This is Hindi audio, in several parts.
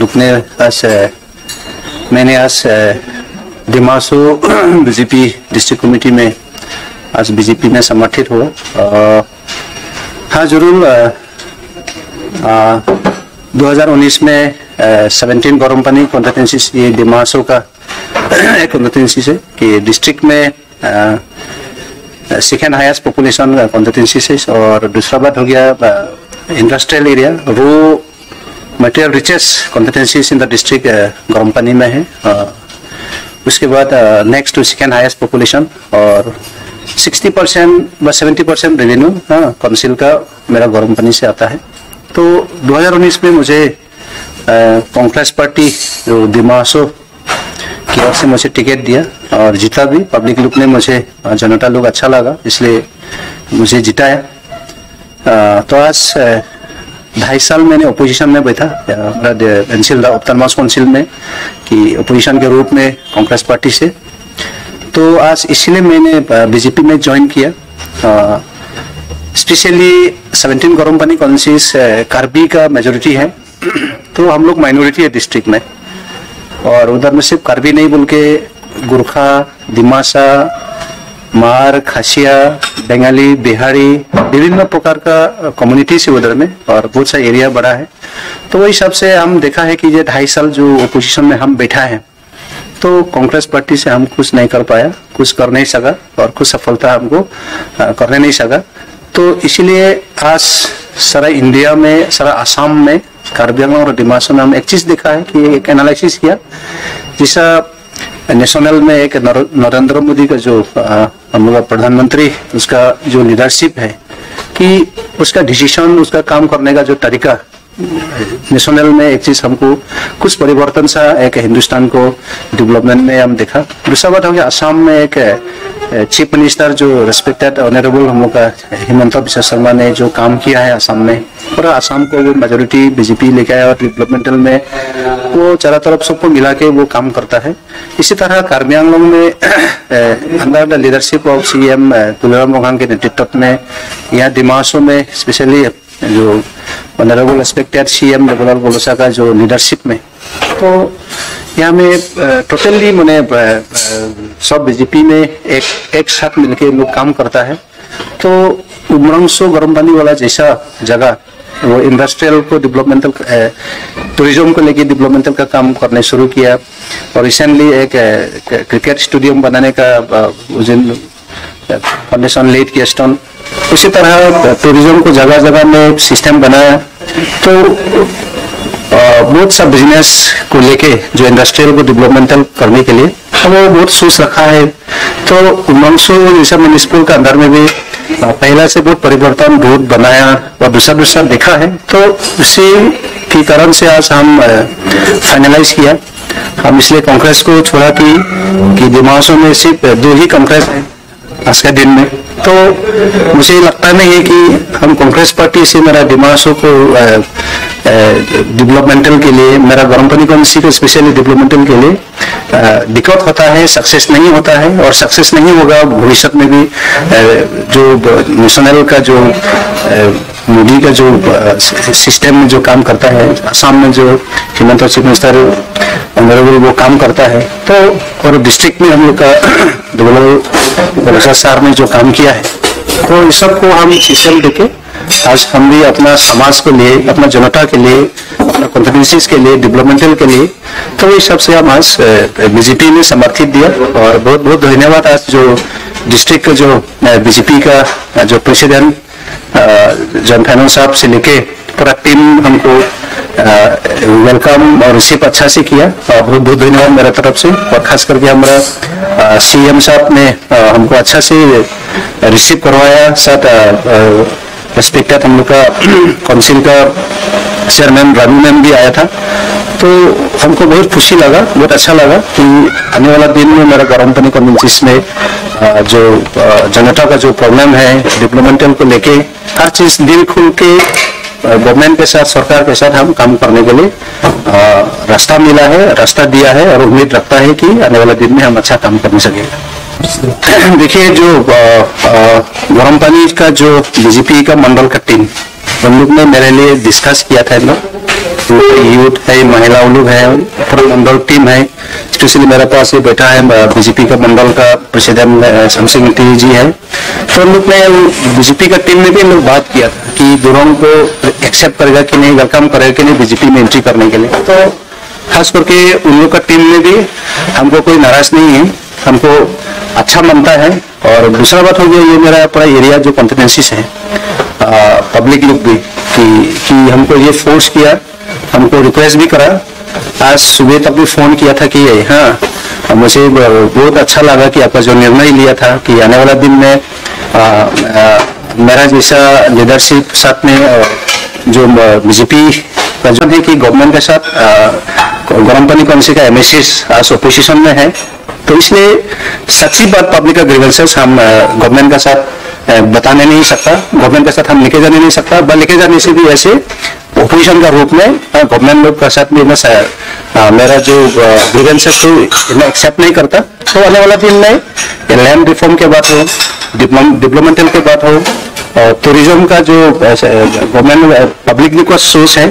ग्रुप ने मैंने आज डिमासो बीजेपी डिस्ट्रिक्ट कमेटी में आज बीजेपी में समर्थित हुआ। हाँ जरूर 2019 में 17 गरमपानी कॉन्स्टिट्यूंसी ये डिमासो का एक कॉन्स्टिट्यूंसी से कि डिस्ट्रिक्ट में सेकेंड हाईएस्ट पॉपुलेशन कॉन्स्टिट्यूंसी से, और दूसरा बात हो गया इंडस्ट्रियल एरिया, वो material richest constituencies in the district Garampani में है। उसके बाद next to second highest population और 60% व 70% रेवेन्यू काउंसिल का मेरा गरमपानी से आता है। तो 2019 में मुझे कांग्रेस पार्टी जो डिमासो की ओर से मुझे टिकट दिया और जीता भी। पब्लिक लुक ने मुझे जनता लोग अच्छा लगा इसलिए मुझे जिताया। तो आज 2.5 साल मैंने ओपोजिशन में बैठा एनसीएल ऑटोनोमस काउंसिल में कि ओपोजिशन के रूप में कांग्रेस पार्टी से। तो आज इसलिए मैंने बीजेपी में ज्वाइन किया। स्पेशली 17 गरमपानी कॉन्स्टिट्यूंसीज कार्बी का मेजोरिटी है, तो हम लोग माइनॉरिटी है डिस्ट्रिक्ट में, और उधर में सिर्फ कार्बी नहीं बोल के गुरखा, दिमासा, मार, खासिया, बंगाली, बिहारी, विभिन्न प्रकार का कम्युनिटी से उधर में, और बहुत सा एरिया बड़ा है। तो वही हिसाब से हम देखा है कि ये 2.5 साल जो ओपोजिशन में हम बैठा है, तो कांग्रेस पार्टी से हम कुछ नहीं कर पाया, कुछ कर नहीं सका, और कुछ सफलता हमको करने नहीं सका। तो इसीलिए आज सारा इंडिया में, सारा आसाम में, कार्बी आंगलॉन्ग और डिमासो में हम एक चीज देखा है कि एक एनालिसिस किया, जैसा नेशनल में एक नरेंद्र मोदी का जो हम लोग प्रधानमंत्री, उसका जो लीडरशिप है कि उसका डिसीजन, उसका काम करने का जो तरीका, नेशनल में एक चीज हमको कुछ परिवर्तन सा एक हिंदुस्तान को डेवलपमेंट में हम देखा। दूसरा बात हो गया आसाम में एक चीफ मिनिस्टर जो रेस्पेक्टेड ऑनरेबल हम लोग का हिमंत बिश्व शर्मा ने जो काम किया है आसाम में, पूरा आसाम को वो मेजोरिटी बीजेपी लेके आया और डेवलपमेंटल में वो चारों तरफ सबको मिला के वो काम करता है। इसी तरह कार्बी आंगलॉन्ग में under the leadership of CM Tulsiram Mongang के नेतृत्व में, यहाँ डिमासो में स्पेशली जो ऑनरेबल रेस्पेक्टेड सीएम रघुलाल गोलोसा का जो लीडरशिप में, तो यहाँ में टोटली मैंने सब बीजेपी में एक साथ मिलके लोग काम करता है। तो उमरंगसो गरमपानी वाला जैसा जगह वो इंडस्ट्रियल को डेवलपमेंटल, टूरिज्म को लेके डेवलपमेंटल का काम करने शुरू किया, और रिसेंटली एक क्रिकेट स्टेडियम बनाने का फाउंडेशन लेड किया स्टोन। उसी तरह टूरिज्म को जगह जगह में सिस्टम बनाया। तो बहुत सा बिजनेस को लेके जो इंडस्ट्रियल को डेवलपमेंटल करने के लिए वो बहुत सोच रखा है। तो उमरंगसो जैसा म्युनिसिपल का अंदर में भी पहला से बहुत परिवर्तन बहुत बनाया और दूसरा देखा है। तो उसी के कारण से आज हम फाइनलाइज किया। हम इसलिए कांग्रेस को छोड़ा कि डिमासो में सिर्फ 2 ही कांग्रेस है आज के दिन में। तो मुझे लगता नहीं है कि हम कांग्रेस पार्टी से मेरा डिमासो को डेवलपमेंटल के लिए, मेरा गरमपानी कॉन्स्टिट्यूंसी को स्पेशली डेवलपमेंटल के लिए दिक्कत होता है, सक्सेस नहीं होता है, और सक्सेस नहीं होगा भविष्य में भी। जो नेशनल का जो मोदी का जो सिस्टम में जो काम करता है, आसाम में जो हिमंत चीफ मिनिस्टर ऑनरेबल वो काम करता है, तो और डिस्ट्रिक्ट में हम लोग का सर ने जो काम किया है, तो इस सब को हम सिस्टम देके आज हम भी अपना समाज के लिए, अपना जनता के लिए, अपना कॉन्स्टिट्यूंसीज के लिए, डेवलपमेंटल के लिए, तो इस सब से हम आज बीजेपी में समर्थित दिया। और बहुत बहुत धन्यवाद आज जो डिस्ट्रिक्ट का जो बीजेपी का जो प्रेसिडेंट जॉन फैनन साहब से लेके पूरा टीम हमको वेलकम और रिसीव अच्छा से किया, और बहुत बहुत धन्यवाद मेरे तरफ से। और खास करके हमारा सीएम साहब ने हमको अच्छा से रिसीव करवाया। साथ रेस्पेक्टेड हम लोग का काउंसिल का चेयरमैन रवि मैम भी आया था। तो हमको बहुत खुशी लगा, बहुत अच्छा लगा कि आने वाला दिन में मेरा गरमपानी कम्युनिटीज में जो जनता का जो प्रॉब्लम है डेवलपमेंटल को लेके हर चीज दिल खुल के गवर्नमेंट के साथ, सरकार के साथ हम काम करने के लिए रास्ता मिला है, रास्ता दिया है, और उम्मीद रखता है कि आने वाले दिन में हम अच्छा काम कर सकेंगे। देखिए जो गरमपानी का जो बीजेपी का मंडल का टीम, हम लोग ने मेरे लिए डिस्कस किया था इन लोग यूथ है, महिला लोग है, पूरा मंडल टीम है। स्पेशली मेरे पास ये बैठा है बीजेपी का मंडल का प्रेसिडेंट शमसिंग जी है। तो लोग ने बीजेपी का टीम ने भी लोग बात किया था कि दुरोंग को एक्सेप्ट करेगा कि नहीं, वेलकम करेगा कि नहीं बीजेपी में एंट्री करने के लिए। तो खास करके उन लोग का टीम में भी हमको कोई नाराज नहीं है, हमको अच्छा मानता है। और दूसरा बात हो गया, ये मेरा पूरा एरिया जो कॉम्पिटेंसीज है, पब्लिक लोग भी कि हमको ये फोर्स किया, हमको रिक्वेस्ट भी करा। आज सुबह तक भी फोन किया था कि हाँ मुझे बहुत अच्छा लगा कि आपका जो निर्णय लिया था कि आने वाला दिन में मेरा जैसा लीडरशिप साथ में जो बीजेपी का जो है कि गवर्नमेंट के साथ गरम पानी कौंसिल का एमएसएस आज ओपोजिशन में है। तो इसलिए सच्ची बात पब्लिक का ग्रीवेंसेस हम गवर्नमेंट के साथ बताने नहीं सकता, गवर्नमेंट के साथ हम लेके जाने नहीं सकता। बस लेके जाने से भी ऐसे ओपोजिशन का रूप में गवर्नमेंट लोग के साथ भी मेरा जो ग्रीवेंसेस को एक्सेप्ट नहीं करता। तो आने वाला दिन में लैंड रिफॉर्म के बात हो, डिप्लोमेंटल के बात हो, और टूरिज्म का जो गवर्नमेंट पब्लिक का सोच है,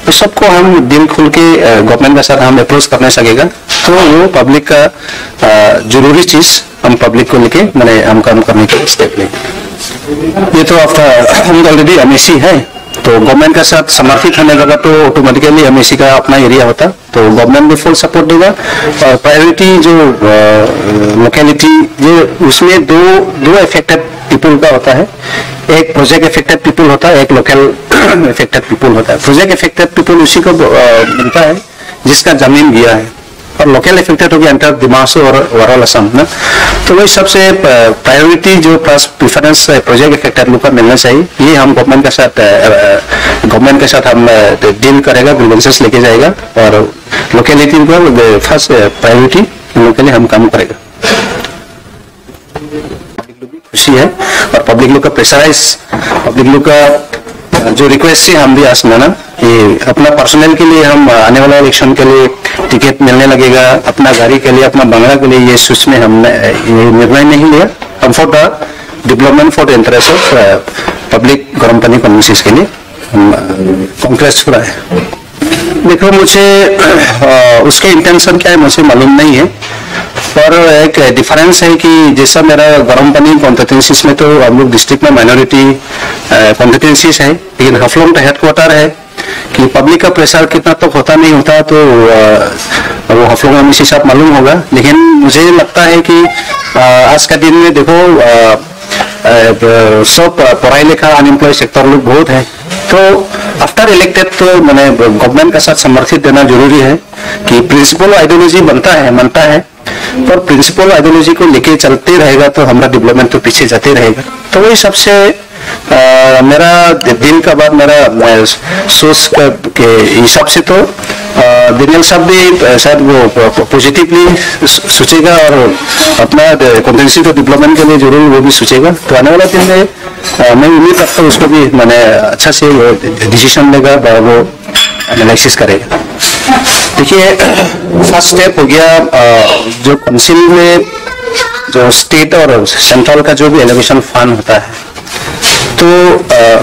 तो सबको हम दिल खुल के गवर्नमेंट के साथ हम अप्रोच करने सकेगा। तो वो पब्लिक का जरूरी चीज हम पब्लिक को लेके मैंने हम काम करने के स्टेप लेंगे। ये तो हम ऑलरेडी एमएससी है, तो गवर्नमेंट के साथ समर्थित होने लगा तो ऑटोमेटिकली एमएससी का अपना एरिया होता, तो गवर्नमेंट भी फुल सपोर्ट देगा। और प्रायोरिटी जो लोकेलिटी ये उसमें दो अफेक्टेड पीपल का होता है, एक प्रोजेक्ट अफेक्टेड पीपल होता है, एक लोकल अफेक्टेड पीपल होता है। प्रोजेक्ट अफेक्टेड पीपल उसी को मिलता है जिसका जमीन गया है, और लोकल अफेक्टेड हो गया एंटर दिमाग और ओवरऑल असम ना। तो वही सबसे प्रायोरिटी जो प्रेफरेंस प्रोजेक्ट अफेक्टेड लोग का मिलना चाहिए। ये हम गवर्नमेंट के साथ हम डील करेगा, ग्रीवेंसेस लेके जाएगा, और लोकेलिटी को फर्स्ट प्रायोरिटी इन लोग के लिए हम काम करेगा। पब्लिक लोग भी खुशी है, और पब्लिक लोग का प्रेशराइज, पब्लिक लोग का जो रिक्वेस्ट है हम भी आज माना कि अपना पर्सनल के लिए हम आने वाला इलेक्शन के लिए टिकट मिलने लगेगा, अपना गाड़ी के लिए, अपना बंगला के लिए, ये सोच में हमने ये निर्णय नहीं लिया। हम for the development for the interest of public गरम पानी कम्युनिटीज के लिए कांग्रेस पूरा है। देखो मुझे उसके इंटेंशन क्या है मुझे मालूम नहीं है, पर एक डिफरेंस है कि जैसा मेरा गरम पानी कॉम्पिटेंसीज में तो हम लोग डिस्ट्रिक्ट में माइनॉरिटी कॉम्पिटेंसीज है, लेकिन हफलोंग हेडक्वार्टर है कि पब्लिक का प्रेशर कितना तो होता नहीं होता, तो वो हफलोंग में इसी साथ मालूम होगा। लेकिन मुझे लगता है कि आज का दिन में देखो सब पढ़ाई लिखा अनएम्प्लॉय सेक्टर लोग बहुत है, तो आफ्टर इलेक्टेड तो मैंने गवर्नमेंट का साथ समर्थित देना जरूरी है कि प्रिंसिपल आइडियोलॉजी मानता है, पर प्रिंसिपल आइडियोलॉजी को लेके चलते रहेगा तो हमारा डेवलपमेंट तो पीछे जाते रहेगा। तो वही सबसे मेरा दिल का बात, मेरा सोच के हिसाब से तो दिनेल साहब भी शायद वो पॉजिटिवली सोचेगा और अपना कॉम्पिटेंसी को डेवलपमेंट के लिए जरूर वो भी सोचेगा। तो आने वाला दिन में मैं उम्मीद करता हूँ उसको भी मैंने अच्छा से डिसीजन लेगा, वो एनालिसिस करेगा। देखिए फर्स्ट स्टेप हो गया जो काउंसिल में जो स्टेट और सेंट्रल का जो भी एलोकेशन फंड होता है, तो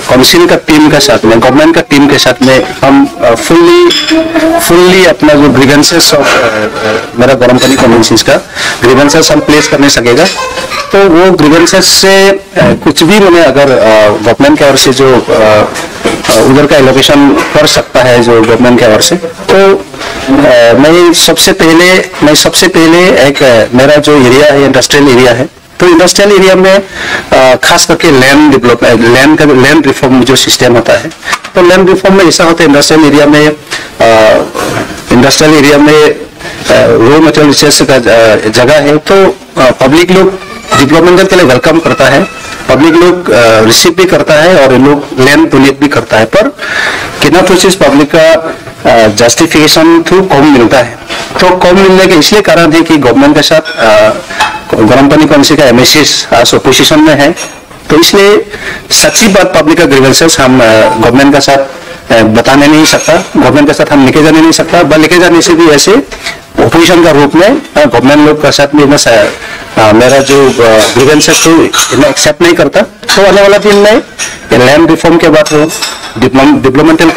काउंसिल का टीम के साथ में, गवर्नमेंट का टीम के साथ में हम फुल्ली अपना जो ग्रीवेंसेस ऑफ मेरा गरम पानी कम्युनिटीज का ग्रीवेंसेस हम प्लेस करने सकेगा। तो वो ग्रीवेंसेस से कुछ भी मैंने अगर गवर्नमेंट की ओर से जो उधर का एलोकेशन कर सकता है जो गवर्नमेंट की ओर से, तो मैं सबसे पहले एक मेरा जो एरिया है इंडस्ट्रियल एरिया है, तो इंडस्ट्रियल एरिया में खास करके लैंड डेवलपमेंट, लैंड रिफॉर्म जो सिस्टम होता है, तो लैंड रिफॉर्म में ऐसा होता है इंडस्ट्रियल एरिया में रॉ मटेरियल रिसोर्स का जगह है, तो पब्लिक लोग डेवलपमेंट के लिए वेलकम करता है, पब्लिक लोग रिसीव भी करता है और लोग लैंड डोनेट भी करता है, पर कितना तो चीज पब्लिक का जस्टिफिकेशन थ्रू कम मिलता है। तो कम मिलने के इसलिए कारण है कि गवर्नमेंट के साथ गरम पानी कौंसिल का एमएसएस आज ओपोजिशन में है, तो इसलिए सच्ची बात पब्लिक का ग्रीवेंसेस हम गवर्नमेंट के साथ बताने नहीं सकता, गवर्नमेंट के साथ हम लेके जाने नहीं सकता। बस लेके जाने से भी ऐसे ओपोजिशन का रूप में गवर्नमेंट लोग के साथ भी मेरा जो ग्रीवेंसेस को एक्सेप्ट नहीं करता। तो आने वाला दिन में लैंड रिफॉर्म के बात हो, डेवलपमेंटल